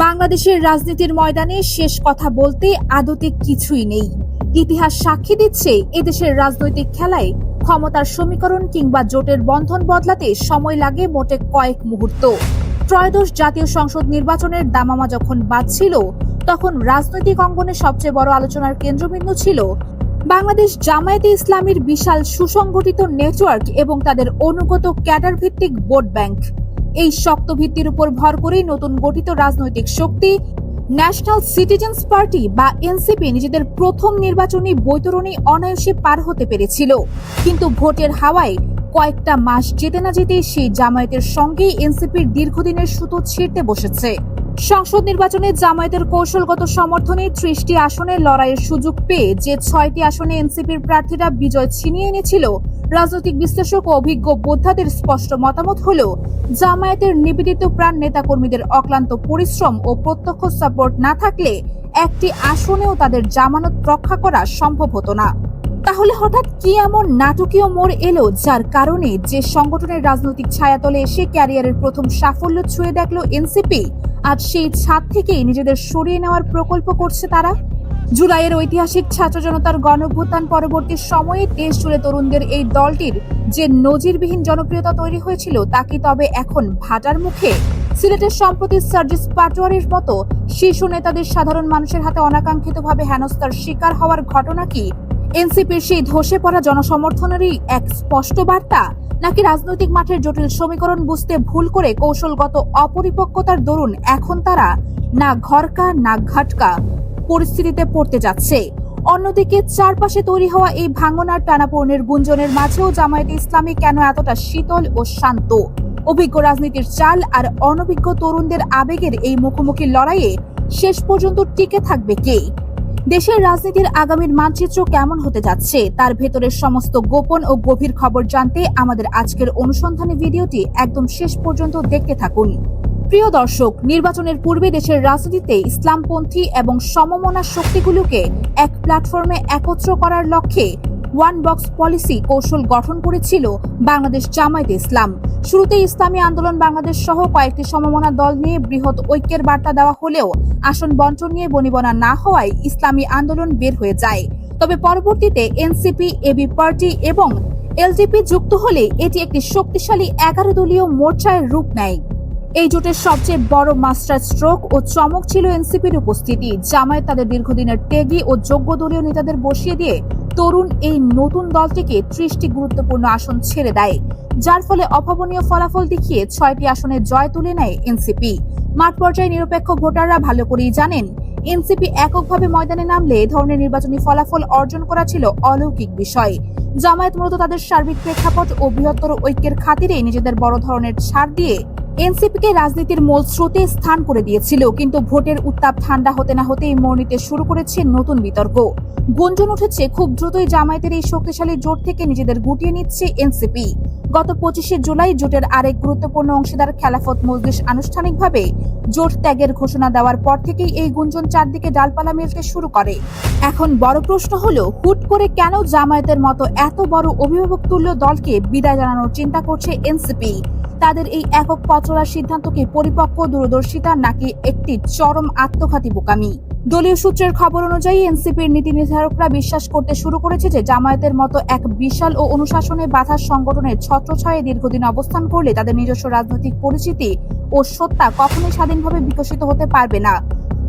বাংলাদেশের রাজনীতির ময়দানে শেষ কথা বলতে আদতে কিছুই নেই। ইতিহাস সাক্ষী দিচ্ছে এদেশের রাজনৈতিক খেলায় ক্ষমতার সমীকরণ কিংবা জোটের বন্ধন বদলাতে সময় লাগে মোটে কয়েক মুহূর্ত। ত্রয়োদশ জাতীয় সংসদ নির্বাচনের দামামা যখন বাজছিল, তখন রাজনৈতিক অঙ্গনে সবচেয়ে বড় আলোচনার কেন্দ্রবিন্দু ছিল বাংলাদেশ জামায়াতে ইসলামীর বিশাল সুসংগঠিত নেটওয়ার্ক এবং তাদের অনুগত ক্যাডার ভিত্তিক ভোট ব্যাংক। এই শক্ত ভিত্তির উপর ভর করেই নতুন গঠিত রাজনৈতিক শক্তি ন্যাশনাল সিটিজেন্স পার্টি বা এনসিপি নিজেদের প্রথম নির্বাচনী বৈতরণী অনায়াসে পার হতে পেরেছিল। কিন্তু ভোটের হাওয়ায় কয়েকটা মাস যেতে না যেতেই সেই জামায়াতের সঙ্গেই এনসিপির দীর্ঘদিনের সুতো ছিঁড়তে বসেছে। সংসদ নির্বাচনে জামায়াতের কৌশলগত সমর্থনে ৩০টি আসনে লড়াইয়ের সুযোগ পেয়ে যে ৬টি আসনে এনসিপির প্রার্থীরা বিজয় ছিনিয়ে এনেছিল, রাজনৈতিক বিশ্লেষক ও অভিজ্ঞ বোদ্ধাদের স্পষ্ট মতামত হল, জামায়াতের নিবেদিত প্রাণ নেতাকর্মীদের অক্লান্ত পরিশ্রম ও প্রত্যক্ষ সাপোর্ট না থাকলে একটি আসনেও তাদের জামানত রক্ষা করা সম্ভব হতো না। তাহলে হঠাৎ কি এমন নাটকীয় মোড় এলো, যার কারণে যে সংগঠনের রাজনৈতিক ছায়াতলে এসে ক্যারিয়ারের প্রথম সাফল্য ছুঁয়ে দেখল এনসিপি, আজ সেই ছাদ থেকেই নিজেদের সরিয়ে নেওয়ার প্রকল্প করছে তারা? জুলাইয়ের ঐতিহাসিক ছাত্র জনতার গণঅভ্যুত্থান পরবর্তী সময়ে দেশ জুড়ে তরুণদের এই দলটির যে নজিরবিহীন জনপ্রিয়তা তৈরি হয়েছিল, তা কি তবে এখন ভাটার মুখে? সিলেটের সম্প্রতি সার্জিস পাটোয়ারির মতো শীর্ষ নেতাদের সাধারণ মানুষের হাতে অনাকাঙ্ক্ষিতভাবে হেনস্থার শিকার হওয়ার ঘটনা কি এনসিপির সেই ধসে পড়া জনসমর্থনেরই এক স্পষ্ট বার্তা, নাকি রাজনৈতিক মাঠের জটিল সমীকরণ বুঝতে ভুল করে কৌশলগত অপরিপক্কতার দরুন এখন তারা না ঘরকা না ঘাটকা পরিস্থিতিতে পড়তে যাচ্ছে? অন্যদিকে চারপাশে তৈরি হওয়া এই ভাঙনার টানাপোড়েনের গুঞ্জনের মাঝেও জামায়াতে ইসলামী কেন এতটা শীতল ও শান্ত? অভিজ্ঞ রাজনীতির চাল আর অনভিজ্ঞ তরুণদের আবেগের এই মুখোমুখি লড়াইয়ে শেষ পর্যন্ত টিকে থাকবে কে? দেশের রাজনীতির আগামীর মানচিত্র কেমন হতে যাচ্ছে, তার ভেতরের সমস্ত গোপন ও গভীর খবর জানতে আমাদের আজকের অনুসন্ধানী ভিডিওটি একদম শেষ পর্যন্ত দেখতে থাকুন। প্রিয় দর্শক, নির্বাচনের পূর্বে দেশের রাজনীতিতে ইসলামপন্থী এবং সমমনা শক্তিগুলোকে এক প্ল্যাটফর্মে একত্র করার লক্ষ্যে ওয়ান বক্স পলিসি কৌশল গঠন করেছিল বাংলাদেশ জামায়াতে ইসলাম। শুরুতে ইসলামী আন্দোলন বাংলাদেশ সহ কয়েকটি সমমনা দল নিয়ে বৃহৎ ঐক্যের বার্তা দেওয়া হলেও আসন বন্টন নিয়ে বনিবনা না হওয়ায় ইসলামী আন্দোলন বের হয়ে যায়। তবে পরবর্তীতে এনসিপি, এবি পার্টি এবং এলডিপি যুক্ত হলে এটি একটি শক্তিশালী 11 দলীয় মোর্চায় রূপ নেয়। এই জোটের সবচেয়ে বড় মাস্টার স্ট্রোক ও চমক ছিল এনসিপির উপস্থিতি। জামায়াত তাদের দীর্ঘদিনের ত্যাগী ও যোগ্য দলীয় নেতাদের বসিয়ে দিয়ে তরুণ এই নতুন দলটিকে 30টি গুরুত্বপূর্ণ আসন ছেড়ে দেয়, যার ফলে অভাবনীয় ফলাফল দেখিয়ে 6টি আসনে জয় তুলে নেয় এনসিপি। মাঠ পর্যায়ে নিরপেক্ষ ভোটাররা ভালো করেই জানেন, এনসিপি এককভাবে ময়দানে নামলে এ ধরনের নির্বাচনী ফলাফল অর্জন করা ছিল অলৌকিক বিষয়। জামায়াত মূলত তাদের সার্বিক প্রেক্ষাপট ও বৃহত্তর ঐক্যের খাতিরে নিজেদের বড় ধরনের ছাড় দিয়ে এনসিপিকে রাজনীতির মূল স্রোতে স্থান করে দিয়েছিল। কিন্তু ভোটের উত্তাপ ঠান্ডা হতে না হতেই মোড় নিতে শুরু করেছে নতুন বিতর্ক। গুঞ্জন উঠেছে খুব দ্রুতই জামায়াতের এই শক্তিশালী জোট থেকে নিজেদের গুটিয়ে নিচ্ছে এনসিপি। গত 25শে জুলাই জোটের আরেক গুরুত্বপূর্ণ অংশীদার খেলাফত মজলিস আনুষ্ঠানিকভাবে জোট ত্যাগের ঘোষণা দেওয়ার পর থেকেই এই গুঞ্জন চারদিকে ডালপালা মেলতে শুরু করে। এখন বড় প্রশ্ন হলো, হুট করে কেন জামায়াতের মতো এত বড় অভিভাবক তুল্য দলকে বিদায় জানানোর চিন্তা করছে এনসিপি? তাদের এই একক পথচলার সিদ্ধান্ত কি পরিপক্ক দূরদর্শিতা, নাকি একটি চরম আত্মঘাতী বোকামি? দলীয় সূত্রের খবর অনুযায়ী এনসিপির নীতি নির্ধারকরা বিশ্বাস করতে শুরু করেছে যে জামায়াতের মতো এক বিশাল ও অনুশাসনে বাঁধা সংগঠনের ছত্রছায়ায় দীর্ঘদিন অবস্থান করলে তাদের নিজস্ব রাজনৈতিক পরিচিতি ও সত্তা কখনোই স্বাধীনভাবে বিকশিত হতে পারবে না।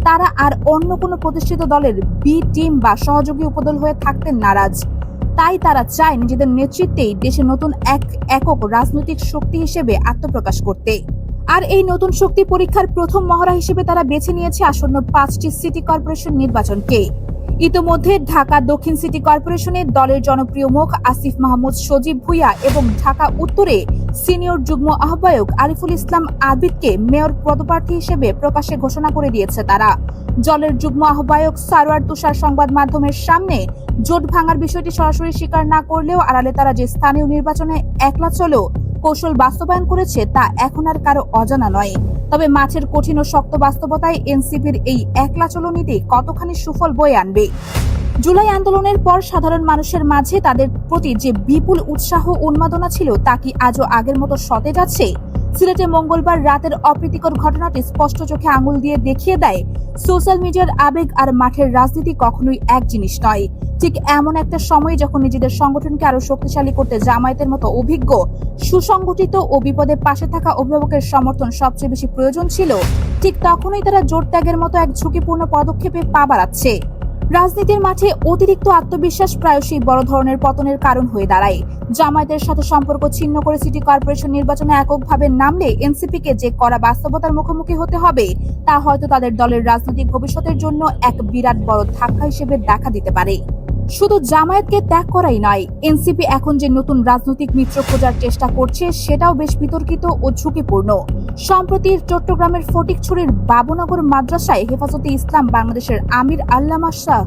তারা আর অন্য কোনো প্রতিষ্ঠিত দলের বি টিম বা সহযোগী উপদল হয়ে থাকতে নারাজ। তাই তারা চায় নিজেদের নেতৃত্বেই দেশে নতুন এক একক রাজনৈতিক শক্তি হিসেবে আত্মপ্রকাশ করতে। আর এই নতুন শক্তি পরীক্ষার প্রথম মহড়া হিসেবে তারা বেছে নিয়েছে আসন্ন 5টি সিটি কর্পোরেশন নির্বাচনকে। ইতোমধ্যে ঢাকা দক্ষিণ সিটি কর্পোরেশনে দলের জনপ্রিয় মুখ আসিফ মাহমুদ সজীব ভুঁইয়া এবং ঢাকা উত্তরে সিনিয়র যুগ্ম আহ্বায়ক আরিফুল ইসলাম আবিদকে মেয়র পদপ্রার্থী হিসেবে প্রকাশ্যে ঘোষণা করে দিয়েছে তারা। দলের যুগ্ম আহ্বায়ক সারোয়ার তুষার সংবাদ মাধ্যমের সামনে জোট ভাঙার বিষয়টি সরাসরি স্বীকার না করলেও আড়ালে তারা যে স্থানীয় নির্বাচনে একলা চলো কৌশল বাস্তবায়ন করেছে তা এখন আর কারো অজানা নয়। তবে মাঠের কঠিন ও শক্ত বাস্তবতায় এনসিপির এই একলা চলো নীতি কতখানি সুফল বয়ে আনবে? জুলাই আন্দোলনের পর সাধারণ মানুষের মাঝে তাদের প্রতি যে বিপুল উৎসাহ উন্মাদনা ছিল, তা কি আজও আগের মতো সতেজ আছে? সিলেটে মঙ্গলবার রাতের অপ্রীতিকর ঘটনাটি স্পষ্ট চোখে আঙুল দিয়ে দেখিয়ে দেয় সোশ্যাল মিডিয়ার আবেগ আর মাঠের রাজনীতি কখনোই এক জিনিস নয়। ঠিক এমন একটা সময় যখন নিজেদের সংগঠনকে আরো শক্তিশালী করতে জামায়াতের মতো অভিজ্ঞ, সুসংগঠিত ও বিপদে পাশে থাকা অভিভাবকের সমর্থন সবচেয়ে বেশি প্রয়োজন ছিল, ঠিক তখনই তারা জোট ত্যাগের মতো এক ঝুঁকিপূর্ণ পদক্ষেপে পা বাড়াচ্ছে। রাজনীতির মাঠে অতিরিক্ত আত্মবিশ্বাস প্রায়শই বড় ধরনের পতনের কারণ হয়ে দাঁড়ায়। জামায়াতের সাথে সম্পর্ক ছিন্ন করে সিটি কর্পোরেশন নির্বাচনে এককভাবে নামলে এনসিপিকে যে কড়া বাস্তবতার মুখোমুখি হতে হবে তা হয়তো তাদের দলের রাজনৈতিক ভবিষ্যতের জন্য এক বিরাট বড় ধাক্কা হিসেবে দেখা দিতে পারে। শুধু জামায়াতকে ত্যাগ করাই নয়, এনসিপি এখন যে নতুন রাজনৈতিক মিত্র খোঁজার চেষ্টা করছে সেটাও বেশ বিতর্কিত ও ঝুঁকিপূর্ণ। সম্প্রতি চট্টগ্রামের ফটিকছড়ির বাবুনগর মাদ্রাসায় হেফাজতে ইসলাম বাংলাদেশের আমির আল্লামা শাহ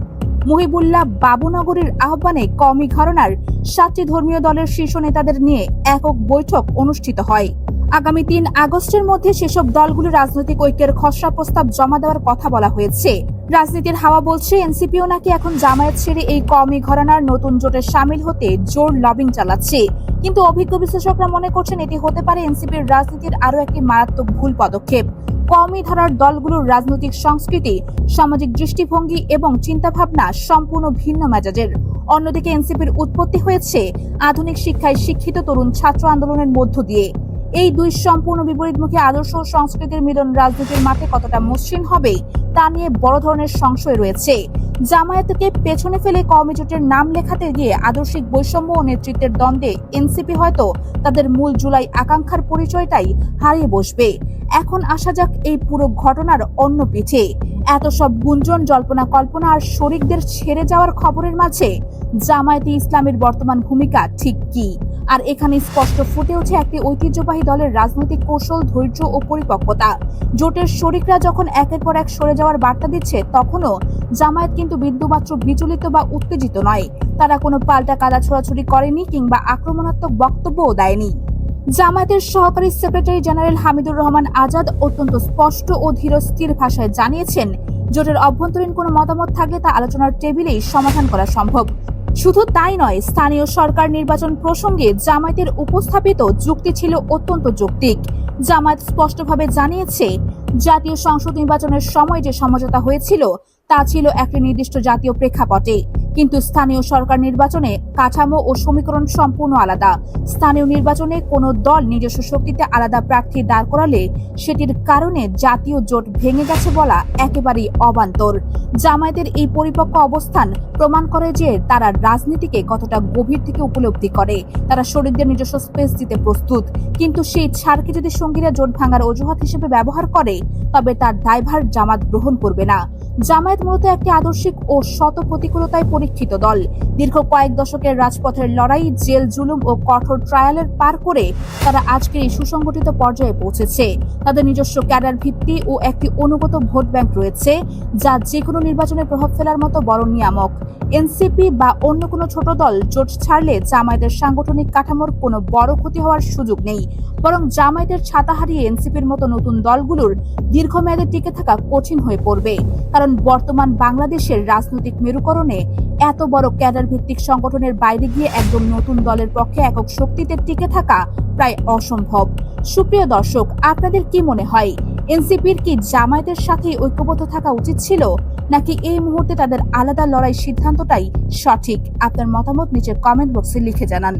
মুহিবুল্লাহ বাবুনগরীর আহ্বানে কওমি ঘরানার 7টি ধর্মীয় দলের শীর্ষ নেতাদের নিয়ে একক বৈঠক অনুষ্ঠিত হয়। আগামী 3 আগস্টের মধ্যে সেসব দলগুলো রাজনৈতিক ঐক্যের খসড়া প্রস্তাব জমা দেওয়ার কথা বলা হয়েছে। রাজনীতির হাওয়া বলছে এনসিপিও নাকি এখন জামায়াত ছেড়ে এই কওমি ঘরানার নতুন জোটে শামিল হতে জোর লবিং চালাচ্ছে। কিন্তু অভিজ্ঞ বিশ্লেষকরা মনে করছেন এটি হতে পারে এনসিপির রাজনীতির আরো একটি মারাত্মক ভুল পদক্ষেপ। কওমি ধারার দলগুলোর রাজনৈতিক সংস্কৃতি, সামাজিক দৃষ্টিভঙ্গি এবং চিন্তাভাবনা সম্পূর্ণ ভিন্ন মেজাজের। অন্যদিকে এনসিপির উৎপত্তি হয়েছে আধুনিক শিক্ষায় শিক্ষিত তরুণ ছাত্র আন্দোলনের মধ্য দিয়ে। এই দুই সম্পূর্ণ বিপরীতমুখী আদর্শ ও সংস্কৃতির মিলন রাজনীতির মাঠে কতটা মসৃণ হবে তা নিয়ে বড় ধরনের সংশয় রয়েছে। জামায়াতকে পেছনে ফেলে কওমি জোটের নাম লেখাতে গিয়ে আদর্শিক বৈষম্য ও নেতৃত্বের দ্বন্দ্বে এনসিপি হয়তো তাদের মূল জুলাই আকাঙ্ক্ষার পরিচয়টাই হারিয়ে বসবে। এখন আসা যাক এই পুরো ঘটনার অন্য পিঠে। এত সব গুঞ্জন, জল্পনা কল্পনা আর শরিকদের ছেড়ে যাওয়ার খবরের মাঝে জামায়াতে ইসলামের বর্তমান ভূমিকা ঠিক কি? আর এখানে স্পষ্ট ফুটে ওঠে একটি ঐতিহ্যবাহী দলের রাজনৈতিক কৌশল, ধৈর্য ও পরিপক্কতা। জোটের শরিকরা যখন একের পর এক সরে যাওয়ার বার্তা দিচ্ছে, তখনও জামায়াত কিন্তু বিন্দুমাত্র বিচলিত বা উত্তেজিত নয়। তারা কোনো পাল্টা কাদা ছোড়াছুড়ি করেনি কিংবা আক্রমণাত্মক বক্তব্যও দেয়নি। জামায়াতের সহকারী সেক্রেটারি জেনারেল হামিদুর রহমান আজাদ অত্যন্ত স্পষ্ট ও ধীরস্থির ভাষায় জানিয়েছেন, জোটের অভ্যন্তরীণ কোনো মতামত থাকলে তা আলোচনার টেবিলেই সমাধান করা সম্ভব। শুধু তাই নয়, স্থানীয় সরকার নির্বাচন প্রসঙ্গে জামায়াতের উপস্থাপিত যুক্তি ছিল অত্যন্ত যৌক্তিক। জামায়াত স্পষ্টভাবে জানিয়েছে, জাতীয় সংসদ নির্বাচনের সময় যে সমঝোতা হয়েছিল তা ছিল একটি নির্দিষ্ট জাতীয় প্রেক্ষাপটে, কিন্তু স্থানীয় সরকার নির্বাচনে কাঠামো ও সমীকরণ সম্পূর্ণ আলাদা। স্থানীয় নির্বাচনে কোনো দল নিজস্ব শক্তিতে আলাদা প্রার্থী দাঁড় করালে সেটির কারণে জাতীয় জোট ভেঙে গেছে বলা একেবারেই অবান্তর। জামায়াতের এই পরিপক্ক অবস্থান প্রমাণ করে যে তারা রাজনীতিকে কতটা গভীর থেকে উপলব্ধি করে। তারা শরিকদের নিজস্ব স্পেস দিতে প্রস্তুত, কিন্তু সেই ছাড়কে যদি সঙ্গীরা জোট ভাঙার অজুহাত হিসেবে ব্যবহার করে তবে তার দায়ভার জামাত গ্রহণ করবে না। জামায়াত মূলত একটি আদর্শিক ও শত প্রতিকূলতায় পরীক্ষিত দল। দীর্ঘ কয়েক দশকের রাজপথের লড়াই, জেল জুলুম ও কঠোর ট্রায়ালের পার করে তারা আজকে এই সুসংগঠিত পর্যায়ে পৌঁছেছে। তাদের নিজস্ব ক্যাডার ভিত্তি ও একটি অনুগত ভোট ব্যাংক রয়েছে, যা যে কোনো নির্বাচনে প্রভাব ফেলার মতো বড় নিয়ামক। এনসিপি বা অন্য কোনো ছোট দল জোট ছাড়লে জামায়াতের সাংগঠনিক কাঠামোর কোনো বড় ক্ষতি হওয়ার সুযোগ নেই, বরং জামায়াতের ছাতা হারিয়ে এনসিপির মতো নতুন দলগুলোর দীর্ঘমেয়াদে টিকে থাকা কঠিন হয়ে পড়বে। কারণ বর্তমান বাংলাদেশের রাজনৈতিক মেরুকরণে এত বড় ক্যাডার ভিত্তিক সংগঠনের বাইরে গিয়ে একদম নতুন দলের পক্ষে একক শক্তিতে টিকে থাকা প্রায় অসম্ভব। সুপ্রিয় দর্শক, আপনাদের কি মনে হয়, এনসিপির কি জামায়াতের সাথে ঐক্যবদ্ধ থাকা উচিত ছিল, নাকি এই মুহূর্তে তাদের আলাদা লড়াই সিদ্ধান্তটাই সঠিক? আপনার মতামত নিচের কমেন্ট বক্সে লিখে জানান।